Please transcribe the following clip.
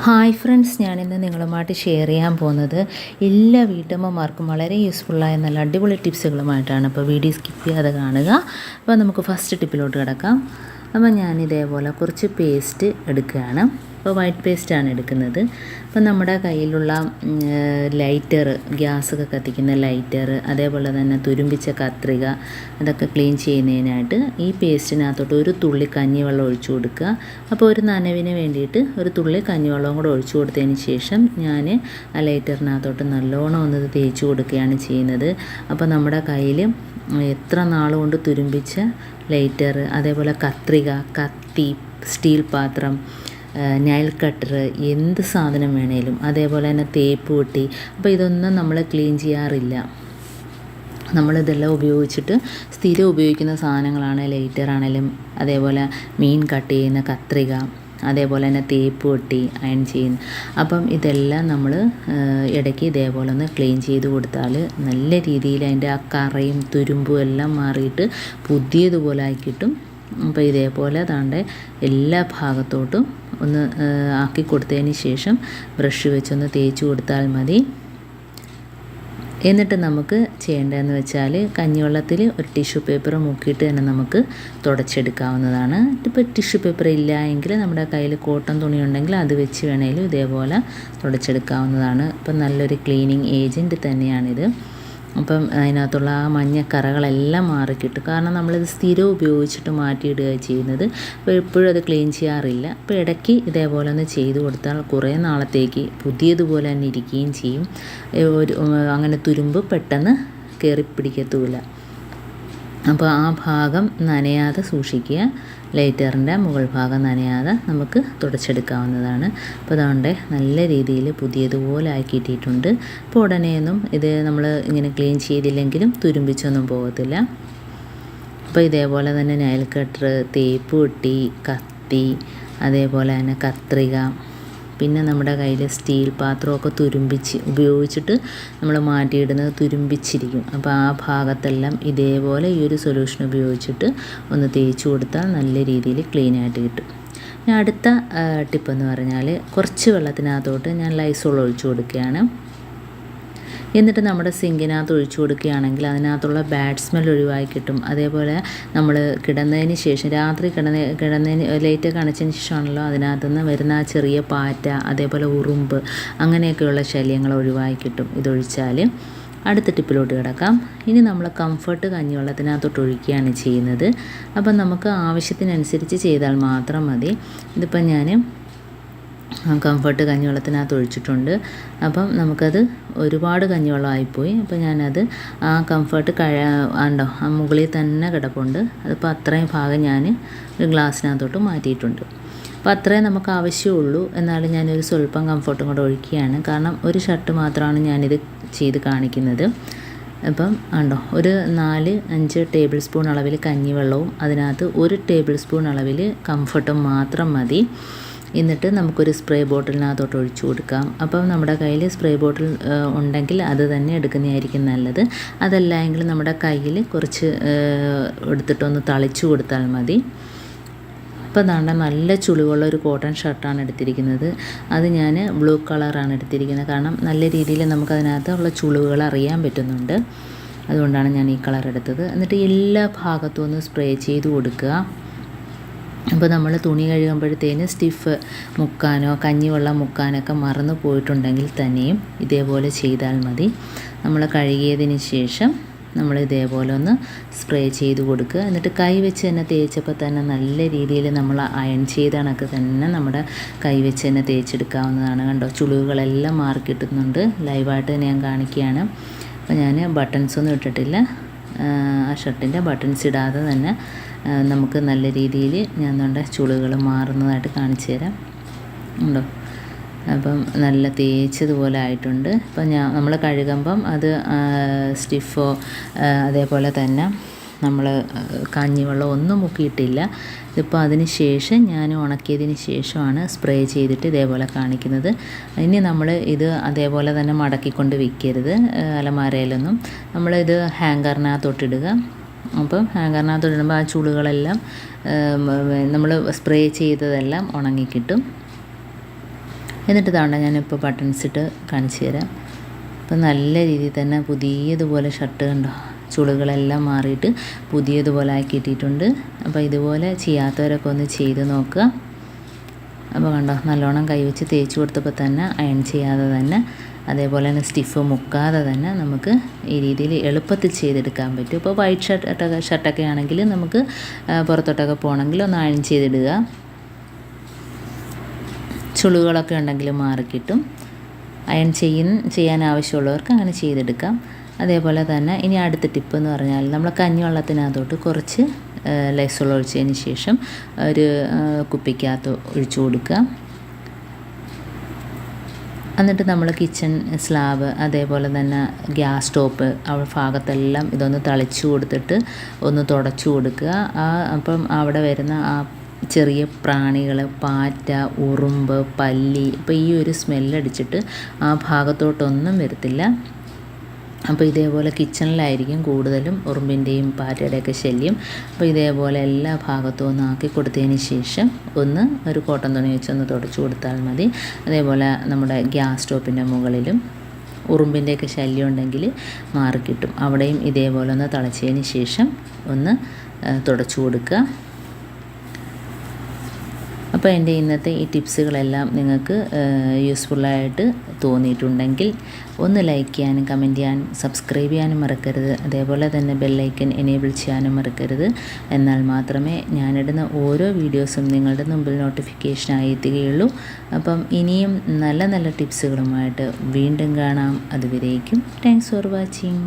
Hi friends, ഞാനിന്ന് നിങ്ങളുമായിട്ട് share ചെയ്യാൻ പോകുന്നത് എല്ലാ വീട്ടമ്മമാർക്കും വളരെ യൂസ്ഫുള്ളായ നല്ല അടിപൊളി ടിപ്സുകളുമായിട്ടാണ്. അപ്പോൾ വീഡിയോ സ്കിപ്പ് ചെയ്യാതെ കാണുക. അപ്പോൾ നമുക്ക് ഫസ്റ്റ് ടിപ്പിലോട്ട് കിടക്കാം. അപ്പോൾ ഞാനിതേപോലെ കുറച്ച് പേസ്റ്റ് എടുക്കുകയാണ്. അപ്പോൾ വൈറ്റ് പേസ്റ്റാണ് എടുക്കുന്നത്. അപ്പോൾ നമ്മുടെ കയ്യിലുള്ള ലൈറ്റർ, ഗ്യാസൊക്കെ കത്തിക്കുന്ന ലൈറ്റർ, അതേപോലെ തന്നെ തുരുമ്പിച്ച കത്രിക, അതൊക്കെ ക്ലീൻ ചെയ്യുന്നതിനായിട്ട് ഈ പേസ്റ്റിനകത്തോട്ട് ഒരു തുള്ളി കഞ്ഞിവെള്ളം ഒഴിച്ചു കൊടുക്കുക. അപ്പോൾ ഒരു നനവിന് വേണ്ടിയിട്ട് ഒരു തുള്ളി കഞ്ഞിവെള്ളവും കൂടെ ഒഴിച്ചു കൊടുത്തതിന് ശേഷം ഞാൻ ആ ലൈറ്ററിനകത്തോട്ട് നല്ലോണം ഒന്ന് തേച്ച് കൊടുക്കുകയാണ് ചെയ്യുന്നത്. അപ്പോൾ നമ്മുടെ കയ്യിൽ എത്ര നാളുകൊണ്ട് തുരുമ്പിച്ച ലൈറ്റർ, അതേപോലെ കത്രിക, കത്തി, സ്റ്റീൽ പാത്രം, നൈൽ കട്ടർ, എന്ത് സാധനം വേണേലും, അതേപോലെ തന്നെ തേപ്പ് പെട്ടി, അപ്പോൾ ഇതൊന്നും നമ്മൾ ക്ലീൻ ചെയ്യാറില്ല. നമ്മളിതെല്ലാം ഉപയോഗിച്ചിട്ട് സ്ഥിരം ഉപയോഗിക്കുന്ന സാധനങ്ങളാണ്. ലൈറ്റർ ആണെങ്കിലും, അതേപോലെ മീൻ കട്ട് ചെയ്യുന്ന കത്രിക, അതേപോലെ തന്നെ തേപ്പ് പെട്ടി, അയൺ ചെയ്യുന്ന, അപ്പം ഇതെല്ലാം നമ്മൾ ഇടയ്ക്ക് ഇതേപോലെ ഒന്ന് ക്ലീൻ ചെയ്ത് കൊടുത്താൽ നല്ല രീതിയിൽ അതിൻ്റെ ആ കറയും തുരുമ്പും എല്ലാം മാറിയിട്ട് പുതിയതുപോലെ ആയി കിട്ടും. അപ്പോൾ ഇതേപോലെ താണ്ടെ എല്ലാ ഭാഗത്തോട്ടും ഒന്ന് ആക്കി കൊടുത്തതിന് ശേഷം ബ്രഷ് വെച്ചൊന്ന് തേച്ച് കൊടുത്താൽ മതി. എന്നിട്ട് നമുക്ക് ചെയ്യേണ്ടതെന്ന് വെച്ചാൽ കഞ്ഞിവെള്ളത്തിൽ ഒരു ടിഷ്യൂ പേപ്പർ മുക്കിയിട്ട് തന്നെ നമുക്ക് തുടച്ചെടുക്കാവുന്നതാണ്. ഇപ്പോൾ ടിഷ്യൂ പേപ്പർ ഇല്ല എങ്കിൽ നമ്മുടെ കയ്യിൽ കോട്ടൺ തുണി ഉണ്ടെങ്കിൽ അത് വെച്ച് വേണമെങ്കിലും ഇതേപോലെ തുടച്ചെടുക്കാവുന്നതാണ്. ഇപ്പം നല്ലൊരു ക്ലീനിങ് ഏജൻറ്റ് തന്നെയാണിത്. അപ്പം അതിനകത്തുള്ള ആ മഞ്ഞക്കറകളെല്ലാം മാറിക്കിട്ടും. കാരണം നമ്മളിത് സ്ഥിരം ഉപയോഗിച്ചിട്ട് മാറ്റിയിടുകയാണ് ചെയ്യുന്നത്. അപ്പോൾ എപ്പോഴും അത് ക്ലീൻ ചെയ്യാറില്ല. അപ്പോൾ ഇടയ്ക്ക് ഇതേപോലെ ഒന്ന് ചെയ്ത് കൊടുത്താൽ കുറേ നാളത്തേക്ക് പുതിയതുപോലെ തന്നെ ഇരിക്കുകയും ചെയ്യും. അങ്ങനെ തുരുമ്പ് പെട്ടെന്ന് കയറിപ്പിടിക്കത്തുമില്ല. അപ്പോൾ ആ ഭാഗം നനയാതെ സൂക്ഷിക്കുക. ലൈറ്ററിൻ്റെ മുകൾ ഭാഗം നനയാതെ നമുക്ക് തുടച്ചെടുക്കാവുന്നതാണ്. അപ്പോൾ അതുകൊണ്ട് നല്ല രീതിയിൽ പുതിയതുപോലെ ആക്കിയിട്ടിട്ടുണ്ട്. അപ്പോൾ ഉടനെയൊന്നും ഇത് നമ്മൾ ഇങ്ങനെ ക്ലീൻ ചെയ്തില്ലെങ്കിലും തുരുമ്പിച്ചൊന്നും പോകത്തില്ല. അപ്പോൾ ഇതേപോലെ തന്നെ നൈൽ കട്ടർ, തേപ്പ് പെട്ടി, കത്തി, അതേപോലെ തന്നെ കത്രിക, പിന്നെ നമ്മുടെ കയ്യിൽ സ്റ്റീൽ പാത്രമൊക്കെ ഉപയോഗിച്ചിട്ട് നമ്മൾ മാറ്റിയിടുന്നത് തുരുമ്പിച്ചിരിക്കും. അപ്പോൾ ആ ഭാഗത്തെല്ലാം ഇതേപോലെ ഈ ഒരു സൊല്യൂഷൻ ഉപയോഗിച്ചിട്ട് ഒന്ന് തേച്ച് കൊടുത്താൽ നല്ല രീതിയിൽ ക്ലീനായിട്ട് കിട്ടും. ഞാൻ അടുത്ത ടിപ്പെന്ന് പറഞ്ഞാൽ കുറച്ച് വെള്ളത്തിനകത്തോട്ട് ഞാൻ ലൈസോൾ ഒഴിച്ചു കൊടുക്കുകയാണ്. എന്നിട്ട് നമ്മുടെ സിങ്കിനകത്ത് ഒഴിച്ചു കൊടുക്കുകയാണെങ്കിൽ അതിനകത്തുള്ള ബാഡ് സ്മെൽ ഒഴിവായി കിട്ടും. അതേപോലെ നമ്മൾ കിടന്നതിന് ശേഷം, രാത്രി കിടന്നതിന് ലൈറ്റൊക്കെ അണച്ചതിന് ശേഷമാണല്ലോ അതിനകത്തുനിന്ന് വരുന്ന ആ ചെറിയ പാറ്റ, അതേപോലെ ഉറുമ്പ്, അങ്ങനെയൊക്കെയുള്ള ശല്യങ്ങൾ ഒഴിവായി കിട്ടും ഇതൊഴിച്ചാൽ. അടുത്ത ടിപ്പിലോട്ട് കിടക്കാം. ഇനി നമ്മൾ കംഫർട്ട് കഞ്ഞിവെള്ളത്തിനകത്തോട്ട് ഒഴിക്കുകയാണ് ചെയ്യുന്നത്. അപ്പം നമുക്ക് ആവശ്യത്തിനനുസരിച്ച് ചെയ്താൽ മാത്രം മതി. ഇതിപ്പം ഞാൻ കംഫർട്ട് കഞ്ഞിവെള്ളത്തിനകത്ത് ഒഴിച്ചിട്ടുണ്ട്. അപ്പം നമുക്കത് ഒരുപാട് കഞ്ഞിവെള്ളമായിപ്പോയി. അപ്പോൾ ഞാനത് ആ കംഫർട്ട് ഉണ്ടോ ആ മുകളിൽ തന്നെ കിടപ്പുണ്ട്. അതിപ്പോൾ അത്രയും ഭാഗം ഞാൻ ഒരു ഗ്ലാസ്സിനകത്തോട്ട് മാറ്റിയിട്ടുണ്ട്. അപ്പോൾ അത്രയും നമുക്ക് ആവശ്യമുള്ളൂ. എന്നാലും ഞാനൊരു സ്വല്പം കംഫർട്ടും കൂടെ ഒഴിക്കുകയാണ്. കാരണം ഒരു ഷർട്ട് മാത്രമാണ് ഞാനിത് ചെയ്ത് കാണിക്കുന്നത്. അപ്പം ഉണ്ടോ ഒരു 4-5 ടേബിൾ സ്പൂൺ അളവിൽ കഞ്ഞിവെള്ളവും അതിനകത്ത് 1 ടേബിൾ സ്പൂൺ അളവിൽ കംഫർട്ടും മാത്രം മതി. എന്നിട്ട് നമുക്കൊരു സ്പ്രേ ബോട്ടിലിനകത്തോട്ട് ഒഴിച്ചു കൊടുക്കാം. അപ്പം നമ്മുടെ കയ്യിൽ സ്പ്രേ ബോട്ടിൽ ഉണ്ടെങ്കിൽ അത് തന്നെ എടുക്കുന്നതായിരിക്കും നല്ലത്. അതല്ല എങ്കിൽ നമ്മുടെ കയ്യിൽ കുറച്ച് എടുത്തിട്ടൊന്ന് തളിച്ചു കൊടുത്താൽ മതി. അപ്പോൾ നല്ല ചുളിവുള്ള ഒരു കോട്ടൺ ഷർട്ടാണ് എടുത്തിരിക്കുന്നത്. അത് ഞാൻ ബ്ലൂ കളറാണ് എടുത്തിരിക്കുന്നത്. കാരണം നല്ല രീതിയിൽ നമുക്കതിനകത്തുള്ള ചുളിവുകൾ അറിയാൻ പറ്റുന്നുണ്ട്. അതുകൊണ്ടാണ് ഞാൻ ഈ കളർ എടുത്തത്. എന്നിട്ട് എല്ലാ ഭാഗത്തും ഒന്ന് സ്പ്രേ ചെയ്ത് കൊടുക്കുക. അപ്പോൾ നമ്മൾ തുണി കഴുകുമ്പോഴത്തേന് സ്റ്റിഫ് മുക്കാനോ കഞ്ഞിവെള്ളം മുക്കാനൊക്കെ മറന്നു പോയിട്ടുണ്ടെങ്കിൽ തന്നെയും ഇതേപോലെ ചെയ്താൽ മതി. നമ്മൾ കഴുകിയതിന് ശേഷം നമ്മൾ ഇതേപോലെ ഒന്ന് സ്പ്രേ ചെയ്ത് കൊടുക്കുക. എന്നിട്ട് കൈ വെച്ച് തന്നെ തേച്ചപ്പോൾ തന്നെ നല്ല രീതിയിൽ നമ്മൾ അയൺ ചെയ്ത കണക്ക് തന്നെ നമ്മുടെ കൈ വെച്ച് തന്നെ തേച്ചെടുക്കാവുന്നതാണ്. കണ്ടോ, ചുളിവുകളെല്ലാം മാറിക്കിട്ടുന്നുണ്ട്. ലൈവായിട്ട് ഞാൻ കാണിക്കുകയാണ്. അപ്പോൾ ഞാൻ ബട്ടൺസൊന്നും ഇട്ടിട്ടില്ല. ആ ഷർട്ടിൻ്റെ ബട്ടൺസ് ഇടാതെ തന്നെ നമുക്ക് നല്ല രീതിയിൽ ഞാൻ നമ്മുടെ ചുളിവുകൾ മാറുന്നതായിട്ട് കാണിച്ചു തരാം. ഉണ്ടോ, അപ്പം നല്ല തേച്ചതുപോലെ ആയിട്ടുണ്ട്. അപ്പം നമ്മൾ കഴുകുമ്പം അത് സ്റ്റിഫോ അതേപോലെ തന്നെ നമ്മൾ കഞ്ഞിവെള്ളം ഒന്നും മുക്കിയിട്ടില്ല. ഇതിപ്പോൾ അതിന് ശേഷം ഞാൻ ഉണക്കിയതിന് ശേഷമാണ് സ്പ്രേ ചെയ്തിട്ട് ഇതേപോലെ കാണിക്കുന്നത്. ഇനി നമ്മൾ ഇത് അതേപോലെ തന്നെ മടക്കിക്കൊണ്ട് വയ്ക്കരുത് അലമാരയിലൊന്നും. നമ്മളിത് ഹാങ്കറിനകത്തോട്ടിടുക. അപ്പം ഹാങ്കറിനകത്തോട്ടിടുമ്പോൾ ആ ചുളുകളെല്ലാം നമ്മൾ സ്പ്രേ ചെയ്തതെല്ലാം ഉണങ്ങിക്കിട്ടും. എന്നിട്ട് താണ്ട ഞാനിപ്പോൾ ബട്ടൺസ് ഇട്ട് കാണിച്ചു തരാം. അപ്പോൾ നല്ല രീതിയിൽ തന്നെ പുതിയതുപോലെ ഷർട്ട് കണ്ടോ, ചുളുകളെല്ലാം മാറിയിട്ട് പുതിയതുപോലെ ആക്കിയിട്ടിട്ടുണ്ട്. അപ്പോൾ ഇതുപോലെ ചെയ്യാത്തവരൊക്കെ ഒന്ന് ചെയ്ത് നോക്കുക. അപ്പോൾ കണ്ടോ, നല്ലോണം കൈവച്ച് തേച്ച് കൊടുത്തപ്പോൾ തന്നെ അയൺ ചെയ്യാതെ തന്നെ, അതേപോലെ തന്നെ സ്റ്റിഫ് മുക്കാതെ തന്നെ നമുക്ക് ഈ രീതിയിൽ എളുപ്പത്തിൽ ചെയ്തെടുക്കാൻ പറ്റും. ഇപ്പോൾ വൈറ്റ് ഷർട്ടൊക്കെ ആണെങ്കിൽ നമുക്ക് പുറത്തോട്ടൊക്കെ പോകണമെങ്കിൽ ഒന്ന് അയൺ ചെയ്തിടുക. ചുളികളൊക്കെ ഉണ്ടെങ്കിൽ മാറിക്കിട്ടും. അയൺ ചെയ്യാൻ ആവശ്യമുള്ളവർക്ക് അങ്ങനെ ചെയ്തെടുക്കാം. അതേപോലെ തന്നെ ഇനി അടുത്ത ടിപ്പ് എന്ന് പറഞ്ഞാൽ നമ്മൾ കഞ്ഞിവെള്ളത്തിനകത്തോട്ട് കുറച്ച് ലൈസോൾ ഒഴിച്ചതിന് ശേഷം ഒരു കുപ്പിക്കകത്ത് ഒഴിച്ചു കൊടുക്കുക. എന്നിട്ട് നമ്മൾ കിച്ചൺ സ്ലാബ് അതേപോലെ തന്നെ ഗ്യാസ് സ്റ്റോപ്പ് ഭാഗത്തെല്ലാം ഇതൊന്ന് തളിച്ചു കൊടുത്തിട്ട് ഒന്ന് തുടച്ചു കൊടുക്കുക. അപ്പം അവിടെ വരുന്ന ആ ചെറിയ പ്രാണികൾ, പാറ്റ, ഉറുമ്പ്, പല്ലി, ഇപ്പോൾ ഈ ഒരു സ്മെല്ലടിച്ചിട്ട് ആ ഭാഗത്തോട്ടൊന്നും വരത്തില്ല. അപ്പോൾ ഇതേപോലെ കിച്ചണിലായിരിക്കും കൂടുതലും ഉറുമ്പിൻ്റെയും പാറ്റയുടെയൊക്കെ ശല്യം. അപ്പോൾ ഇതേപോലെ എല്ലാ ഭാഗത്തും ഒന്ന് ആക്കി കൊടുത്തതിന് ശേഷം ഒന്ന് ഒരു കോട്ടൺ തുണി വെച്ചൊന്ന് തുടച്ചു കൊടുത്താൽ മതി. അതേപോലെ നമ്മുടെ ഗ്യാസ് സ്റ്റോപ്പിൻ്റെ മുകളിലും ഉറുമ്പിൻ്റെയൊക്കെ ശല്യം ഉണ്ടെങ്കിൽ മാറിക്കിട്ടും. അവിടെയും ഇതേപോലെ ഒന്ന് തളിച്ചതിന് ശേഷം ഒന്ന് തുടച്ചു കൊടുക്കുക. അപ്പോൾ എൻ്റെ ഇന്നത്തെ ഈ ടിപ്സുകളെല്ലാം നിങ്ങൾക്ക് യൂസ്ഫുള്ളായിട്ട് തോന്നിയിട്ടുണ്ടെങ്കിൽ ഒന്ന് ലൈക്ക് ചെയ്യാനും കമൻറ്റ് ചെയ്യാനും സബ്സ്ക്രൈബ് ചെയ്യാനും മറക്കരുത്. അതേപോലെ തന്നെ ബെല്ലൈക്കൻ എനേബിൾ ചെയ്യാനും മറക്കരുത്. എന്നാൽ മാത്രമേ ഞാനിടുന്ന ഓരോ വീഡിയോസും നിങ്ങളുടെ മുമ്പിൽ നോട്ടിഫിക്കേഷനായി എത്തുകയുള്ളൂ. അപ്പം ഇനിയും നല്ല നല്ല ടിപ്സുകളുമായിട്ട് വീണ്ടും കാണാം. അതുവരേക്കും താങ്ക്സ് ഫോർ വാച്ചിങ്.